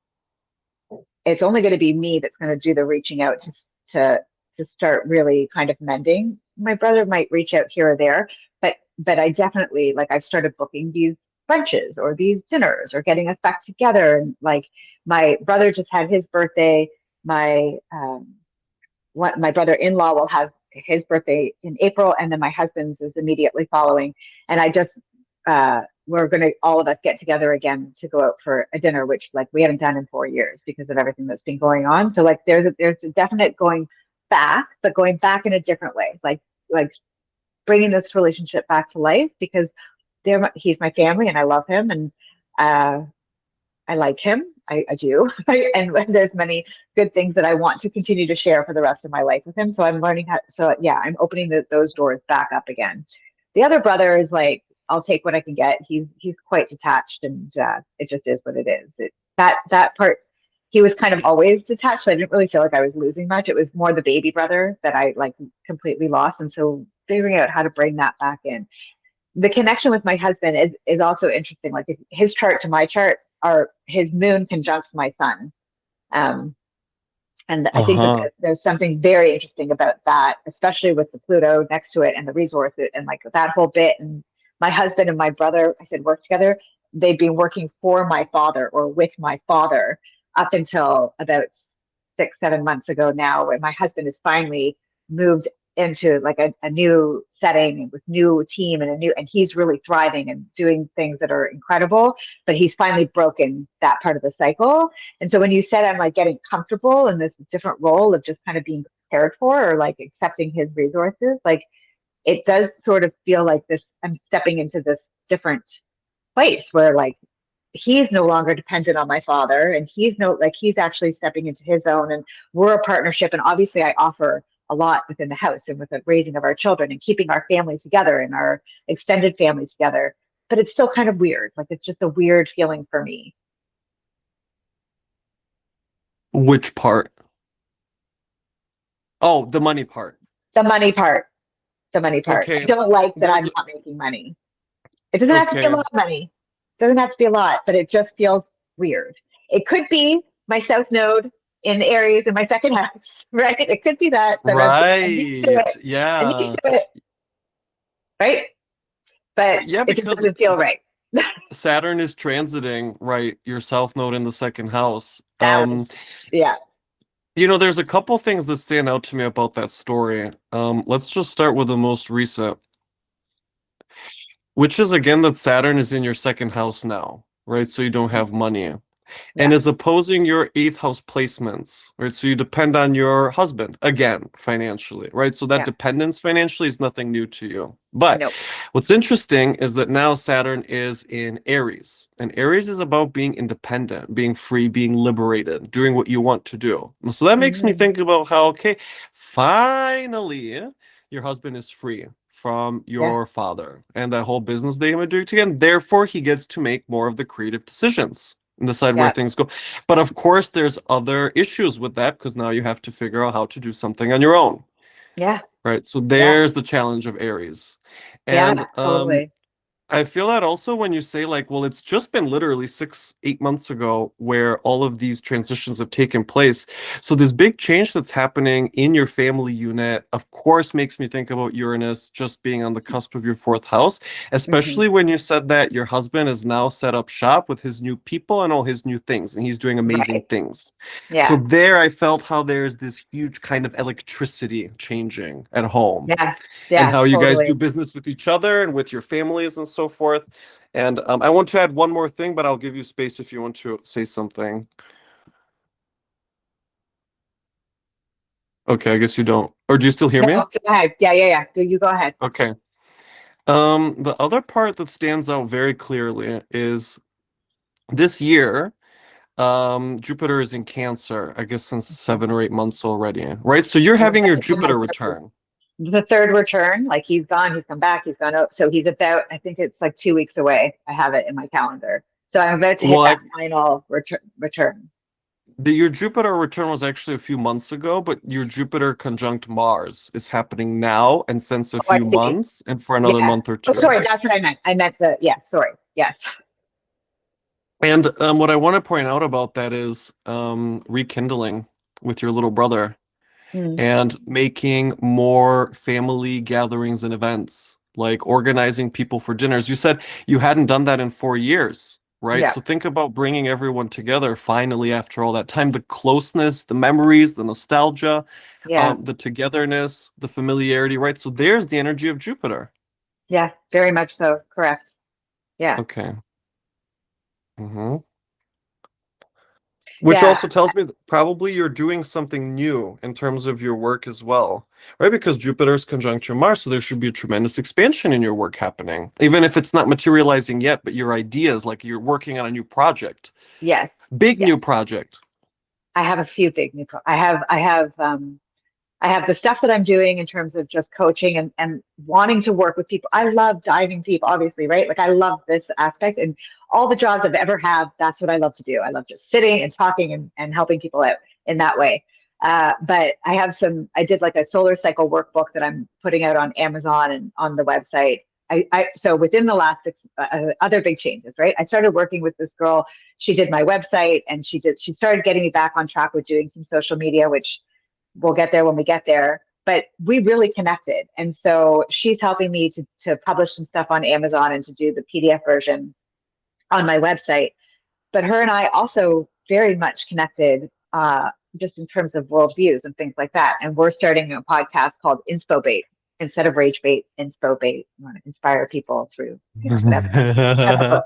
it's only going to be me that's going to do the reaching out to to start really kind of mending. My brother might reach out here or there, but I definitely like I've started booking these brunches or these dinners or getting us back together. And like my brother just had his birthday. My what my brother-in-law will have his birthday in April, and then my husband's is immediately following. And I just we're gonna all of us get together again to go out for a dinner, which like we haven't done in 4 years because of everything that's been going on. So like there's a definite going back, but going back in a different way, like bringing this relationship back to life because he's my family and I love him and uh, I like him. I do. And there's many good things that I want to continue to share for the rest of my life with him. So I'm learning how, so yeah, I'm opening those doors back up again. The other brother is like, I'll take what I can get. He's quite detached and it just is what it is. That part, he was kind of always detached. So I didn't really feel like I was losing much. It was more the baby brother that I like completely lost. And so figuring out how to bring that back in. The connection with my husband is also interesting. Like if his chart to my chart are his moon conjuncts my sun. Um, and I think that Uh-huh. there's something very interesting about that, especially with the Pluto next to it and the resources and like that whole bit. And my husband and my brother, I said, work together. They've been working for my father or with my father up until about 6, 7 months ago now, where my husband has finally moved into like a new setting with new team and and he's really thriving and doing things that are incredible, but he's finally broken that part of the cycle. And so when you said I'm like getting comfortable in this different role of just kind of being cared for or like accepting his resources, like it does sort of feel like this, I'm stepping into this different place where like he's no longer dependent on my father and he's actually stepping into his own and we're a partnership. And obviously I offer a lot within the house and with the raising of our children and keeping our family together and our extended family together. But it's still kind of weird. Like it's just a weird feeling for me. Which part? Oh, the money part. The money part, the money part. I Okay. don't like that There's I'm not making money. It doesn't have to be a okay. lot of money. It doesn't have to be a lot, but it just feels weird. It could be my South Node in Aries in my second house, right? It could be that, but I'm used to Right. it. I'm used Yeah. to it, right? But Yeah, it just because doesn't feel right. Saturn is transiting, right, your south node in the second house. That was, yeah, There's a couple things that stand out to me about that story. Let's just start with the most recent, which is again that Saturn is in your second house now, right? So you don't have money. And yeah, is opposing your eighth house placements, right? So you depend on your husband again financially, right? So that yeah. dependence financially is nothing new to you. But Nope. what's interesting is that now Saturn is in Aries, and Aries is about being independent, being free, being liberated, doing what you want to do. So that makes me Mm-hmm. think about how, okay, finally your husband is free from Yeah, your father and that whole business they would do together. Therefore, he gets to make more of the creative decisions and decide where yeah, things go. But of course, there's other issues with that because now you have to figure out how to do something on your own, yeah, right? So yeah, there's the challenge of Aries. yeah, And totally. I feel that also when you say like, well, it's just been literally 8 months ago where all of these transitions have taken place. So this big change that's happening in your family unit, of course, makes me think about Uranus just being on the cusp of your fourth house, Hmm. especially when you said that your husband is now set up shop with his new people and all his new things, and he's doing amazing Right. things. So Yeah. there I felt how there's this huge kind of electricity changing at home Yeah. and Yeah. how you guys do Totally. business with each other and with your families and so forth. And I want to add one more thing, but I'll give you space if you want to say something. Okay, I guess you don't. Or do you still hear No, me? go ahead. Yeah. Yeah. Yeah. You go ahead. Okay. The other part that stands out very clearly is this year, Jupiter is in Cancer, I guess since Mhm. 7 or 8 months already, right? So you're I'm having your about to do Jupiter return. the third return. Like he's gone, he's come back, he's gone out. So he's about, I think it's like 2 weeks away. I have it in my calendar. So I'm about to hit Well, that final return. your Jupiter return was actually a few months ago, but your Jupiter conjunct Mars is happening now and since a Oh, I few see. months and for another Yeah. month or Oh, two. sorry. That's what I meant. I meant the, yeah, sorry. Yes. And what I want to point out about that is rekindling with your little brother Mm, and making more family gatherings and events, like organizing people for dinners. You said you hadn't done that in 4 years, right? yeah. So think about bringing everyone together finally after all that time. The closeness, the memories, the nostalgia, Yeah. the togetherness, the familiarity, right? So there's the energy of Jupiter. Yeah. Very much so. Correct. Yeah. Okay. hmm Which Yeah. also tells me that probably you're doing something new in terms of your work as well, right? Because Jupiter's conjunction Mars, so there should be a tremendous expansion in your work happening, even if it's not materializing yet, but your ideas, like you're working on a new project, Yes. big new Yes. project. I have a few big new I have the stuff that I'm doing in terms of just coaching and wanting to work with people. I love diving deep, obviously, right? Like I love this aspect and all the jobs I've ever had, that's what I love to do. I love just sitting and talking and helping people out in that way. But I did like a solar cycle workbook that I'm putting out on Amazon and on the website. So within the last other big changes, right? I started working with this girl. She did my website and she started getting me back on track with doing some social media, which we'll get there when we get there. But we really connected. And so she's helping me to publish some stuff on Amazon and to do the PDF version on my website. But her and I also very much connected just in terms of worldviews and things like that. And we're starting a podcast called Inspo Bait instead of Rage Bait, Inspo Bait. We want to inspire people through, whatever. So,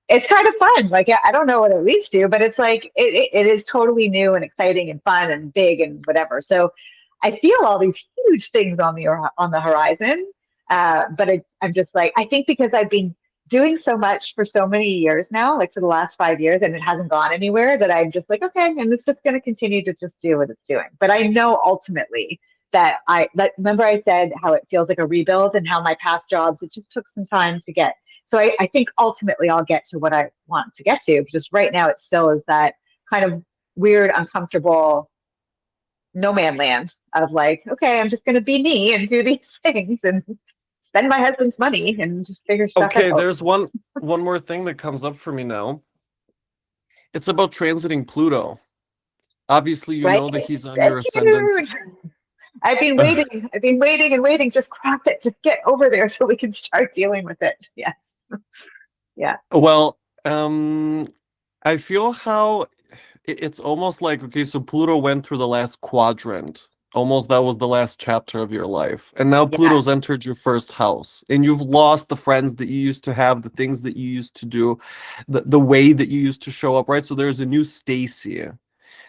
it's kind of fun. Like I don't know what it leads to, but it's like it is totally new and exciting and fun and big and whatever. So I feel all these huge things on the horizon. But I'm just like I think because I've been doing so much for so many years now, like for the last 5 years, and it hasn't gone anywhere. That I'm just like okay, and it's just going to continue to just do what it's doing. But I know ultimately that remember I said how it feels like a rebuild and how my past jobs it just took some time to get so I think ultimately I'll get to what I want to get to. Just right now, it still is that kind of weird, uncomfortable no man land of like, okay, I'm just going to be me and do these things and spend my husband's money and just figure stuff Okay, out. there's one more thing that comes up for me now. It's about transiting Pluto. Obviously, you Right? know that he's on your That's ascendants. huge. I've been waiting. I've been waiting and waiting. Just crack it. Just get over there so we can start dealing with it. Yes. Yeah. Well, I feel how it's almost like, okay, so Pluto went through the last quadrant. Almost that was the last chapter of your life. And now Yeah. Pluto's entered your first house. And you've lost the friends that you used to have, the things that you used to do, the way that you used to show up, right? So there's a new Stacey.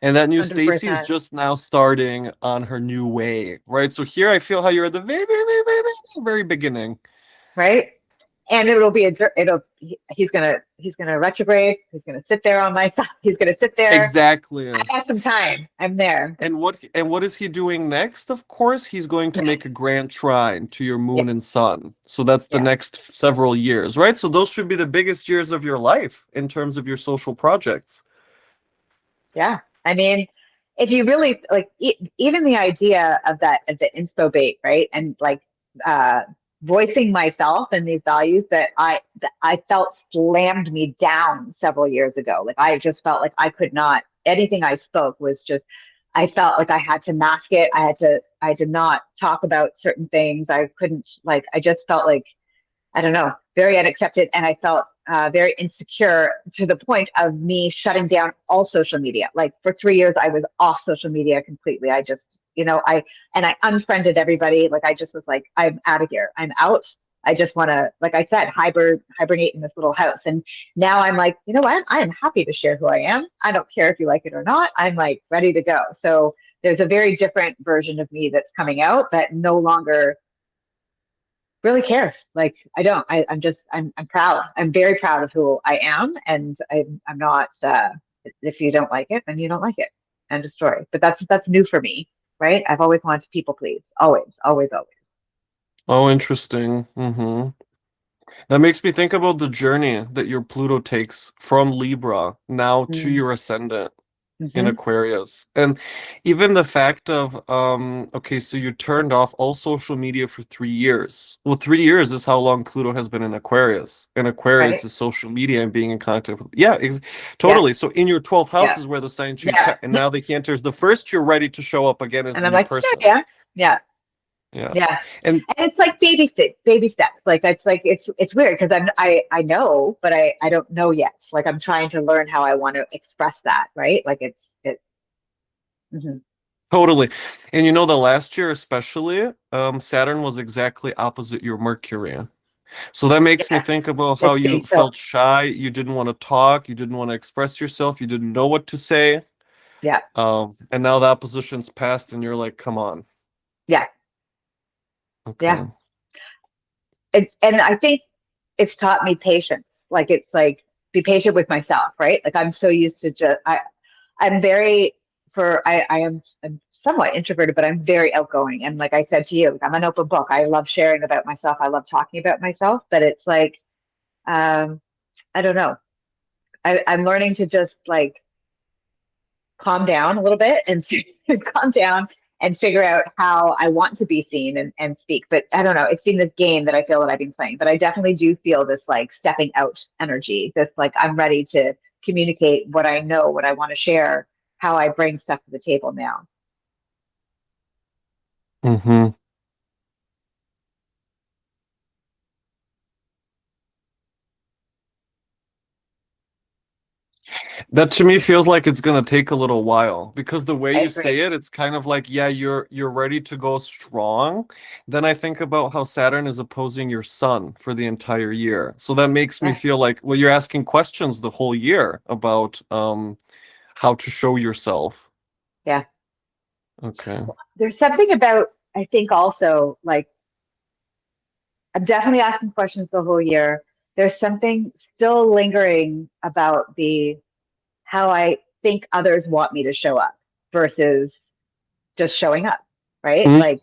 And that new Stacey is 100%. just now starting on her new way, right? So here I feel how you're at the very, very, very, very, very beginning. Right? And it'll be he's gonna retrograde. He's gonna sit there on my side. He's gonna sit there. I Exactly. got some time. I'm there. And what is he doing next? Of course, he's going to make a grand trine to your Yeah, moon and sun. So that's the yeah, next several years, right? So those should be the biggest years of your life in terms of your social projects. yeah. I mean, if you really like, even the idea of that of the inspo bait, right? And like, voicing myself and these values that I felt slammed me down several years ago. Like I just felt like I could not, anything I spoke was just, I felt like I had to mask it. I had to not talk about certain things. I couldn't, like, I just felt like, I don't know, very unaccepted. And I felt very insecure to the point of me shutting down all social media. Like for 3 years, I was off social media completely. I just, I unfriended everybody. Like I just was like, I'm out of here. I'm out. I just want to, like I said, hibernate in this little house. And now I'm like, you know what? I am happy to share who I am. I don't care if you like it or not. I'm like ready to go. So there's a very different version of me that's coming out that no longer really cares. Like I don't. I'm proud. I'm very proud of who I am, and I'm not. If you don't like it, then you don't like it. End of story. But that's new for me, right? I've always wanted to people please. Always, always, always. Oh, interesting. That makes me think about the journey that your Pluto takes from Libra now to Mm-hmm. your ascendant in Aquarius. And even the fact of, okay, so you turned off all social media for 3 years. Well, 3 years is how long Pluto has been in Aquarius. And Aquarius Right? is social media and being in contact with, yeah, Yeah. totally. So in your 12th house Yeah. is where the sign change, Yeah. and now the Cantor is the first, you're ready to show up again as And the I'm new like, person. yeah, yeah, Yeah. yeah. And And it's like baby steps. Like it's weird because I know, but I don't know yet. Like I'm trying to learn how I want to express that, right? Like it's mhm. totally. And you know, the last year especially, Saturn was exactly opposite your Mercury. So that makes me Yes, think about how it's you being so, felt shy, you didn't want to talk, you didn't want to express yourself, you didn't know what to say. yeah, And now the opposition's passed and you're like, come on. yeah, yeah. Okay. And I think it's taught me patience. Like it's like be patient with myself, right? Like I'm so used to just I'm very I'm somewhat introverted, but I'm very outgoing. And like I said to you, I'm an open book. I love sharing about myself. I love talking about myself, but it's like um, I don't know. I'm learning to just like calm down a little bit and calm down and figure out how I want to be seen and speak. But I don't know. It's been this game that I feel that I've been playing, but I definitely do feel this like stepping out energy, this like I'm ready to communicate what I know, what I want to share, how I bring stuff to the table now. Mm-hmm. That to me feels like it's gonna take a little while because the way I you agree. say it, it's kind of like, yeah, you're ready to go strong. Then I think about how Saturn is opposing your sun for the entire year. So that makes me Yeah. feel like, well, you're asking questions the whole year about how to show yourself. Yeah. Okay. There's something about, I think also like I'm definitely asking questions the whole year. There's something still lingering about the how I think others want me to show up versus just showing up, right? Mm, Like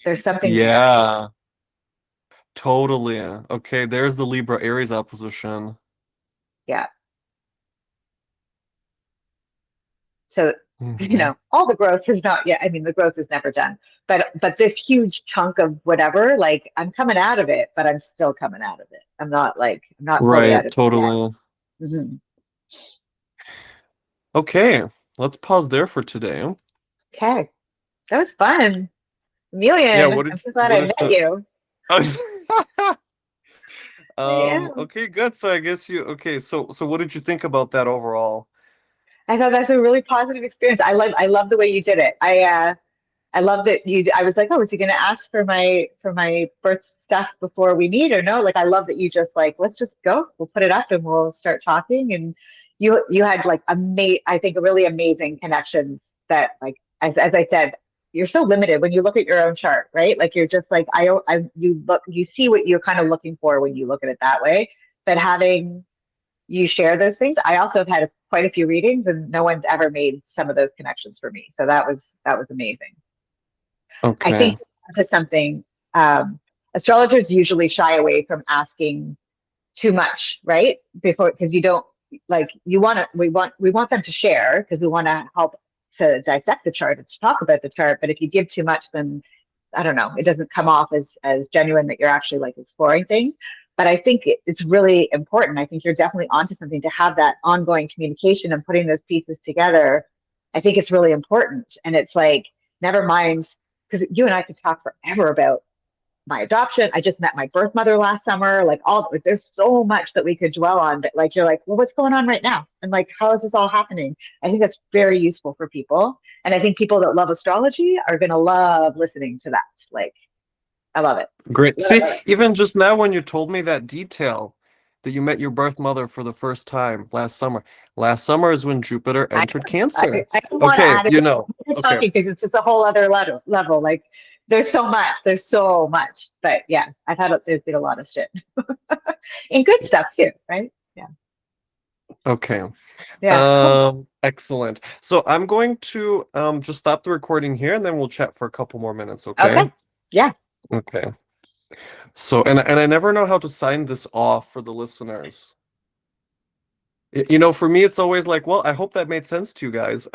there's something there. yeah, totally. Okay, there's the Libra Aries opposition. Yeah. So, Hmm. all the growth is not yet, I mean, the growth is never done, but this huge chunk of whatever, like I'm coming out of it, but I'm still coming out of it. I'm not fully out Right, of it yet. totally. Mhm. Okay, let's pause there for today. Okay. That was fun. Yeah, Million. I'm so glad what I did met you. Yeah. Okay, good. So I guess okay, so what did you think about that overall? I thought that's a really positive experience. I love the way you did it. I love that I was like, oh, is he gonna ask for my birth stuff before we meet or no? Like I love that you just like, let's just go. We'll put it up and we'll start talking. And you had like I think really amazing connections that like as I said, you're so limited when you look at your own chart, right? Like you're just like you see what you're kind of looking for when you look at it that way. But having you share those things. I also have had quite a few readings and no one's ever made some of those connections for me. So that was amazing. I Okay. think to something, astrologers usually shy away from asking too much, right? Before, because you don't like, we want them to share because we want to help to dissect the chart and to talk about the chart. But if you give too much, then I don't know, it doesn't come off as genuine that you're actually like exploring things. But I think it's really important. I think you're definitely onto something to have that ongoing communication and putting those pieces together. I think it's really important. And it's like, never mind, because you and I could talk forever about my adoption. I just met my birth mother last summer. Like there's so much that we could dwell on. But like you're like, well, what's going on right now? And like, how is this all happening? I think that's very useful for people. And I think people that love astrology are gonna love listening to that. Like, I love it. Great. Love See, it, love it. even just now when you told me that detail, that you met your birth mother for the first time last summer. Last summer is when Jupiter I, entered Cancer. I don't want to Okay, add it. you know. We're Okay. talking because it's just a whole other level. Like there's so much. There's so much. But yeah, there's been a lot of shit. And good stuff too, right? Yeah. Okay. Yeah. Cool. Excellent. So I'm going to just stop the recording here and then we'll chat for a couple more minutes, okay? Okay. Yeah. Okay. So and I never know how to sign this off for the listeners. You know, for me it's always like, well, I hope that made sense to you guys.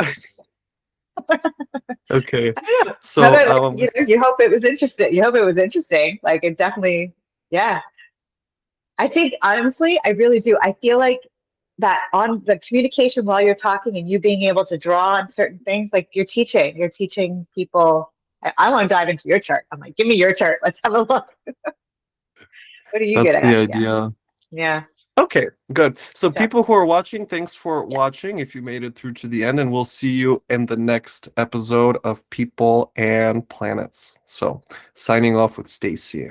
Okay. I don't know. How So about you hope it was interesting. You hope it was interesting. Like it definitely, yeah. I think honestly, I really do. I feel like that on the communication while you're talking and you being able to draw on certain things, like you're teaching people. I want to dive into your chart. I'm like, give me your chart. Let's have a look. What do you get that's the at? Yeah. idea. Yeah. Okay, good. So Check. people who are watching, thanks for Yeah. watching if you made it through to the end, and we'll see you in the next episode of People and Planets. So signing off with Stacey.